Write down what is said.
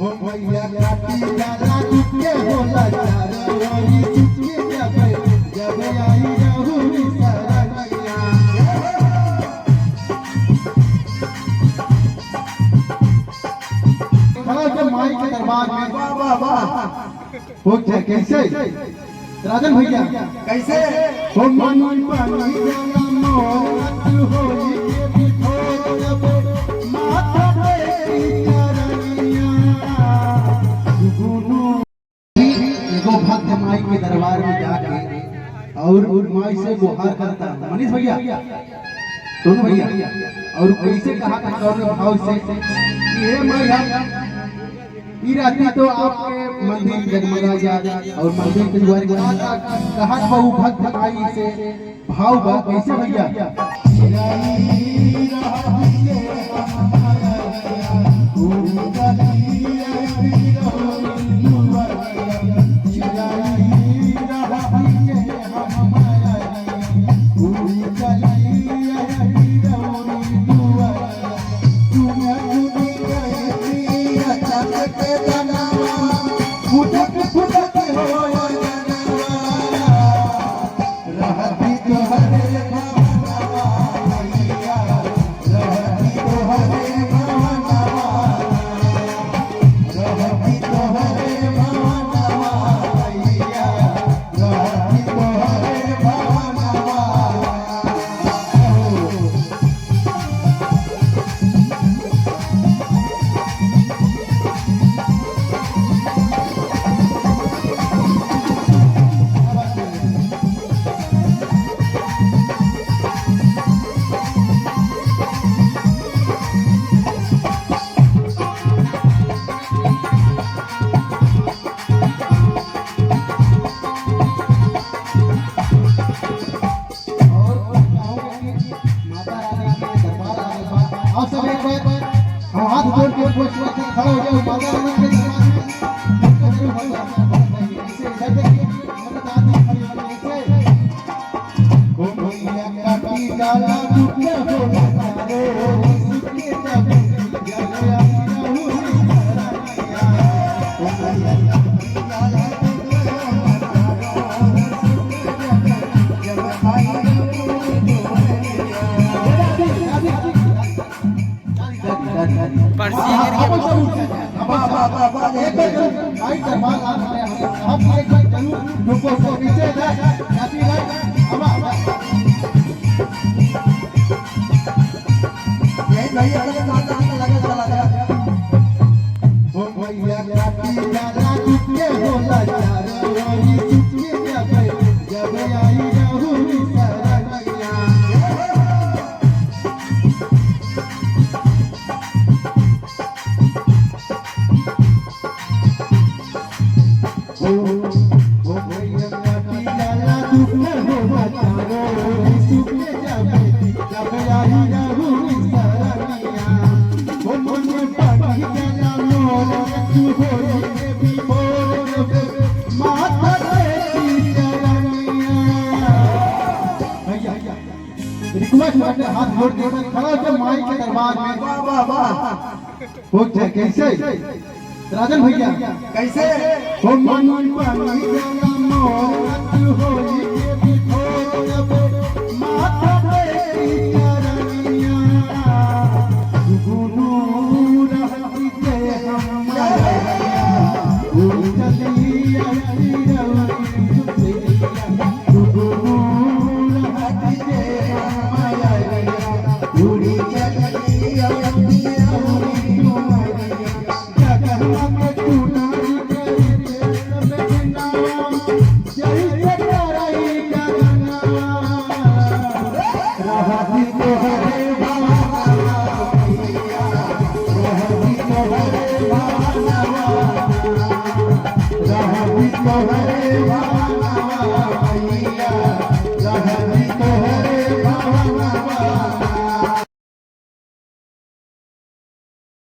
ओ भैया काटी दादा के होला चारोरी चुके जब आई रहू सरनिया खड़ा के माई के दरबार में वाह वाह वाह हो क्या कैसे राजन भैया कैसे हो मनुई पानी जला मोर होई के बिठो जब माथा पे चरनिया गुनु एगो भक्त माई के दरबार में जाके और माई से गुहार करता है मनीष भैया सुन भैया और कैसे कहा था कौन भाव से कि हे माई ई राती तो आपके मंदिर जगमगा जा और मंदिर के द्वार कहा बहु भक्त माई से भाव बा कैसे भैया हम हाथ जोड़ के खड़ा हो जाओ माता रानी के दरबार में इसे इधर देखिए मदद आदमी खड़ी होने से को भैया काटी डाला दुखे हो रे सुखे जब जग आई रहू सरनिया को भैया काटी डाला जब आई पर्ची गिर गया आई दरबार हम एक जरूर रुको को नीचे जाती है अब ये भैया लगा ओ भैया काटी दादा के होला चारोरी चुके जब आई रहू सरनिया हाथ जोड़ के खड़ा होकर माई के दरबार में वाह वाह वाह हो क्या कैसे राजन भैया कैसे हो मनुई पानी जला मोर होई के बिठो जब माथा पे चरनिया गुनु रहती के हम चली आई रवि गुनु रहती के उड़ी चली आई हरे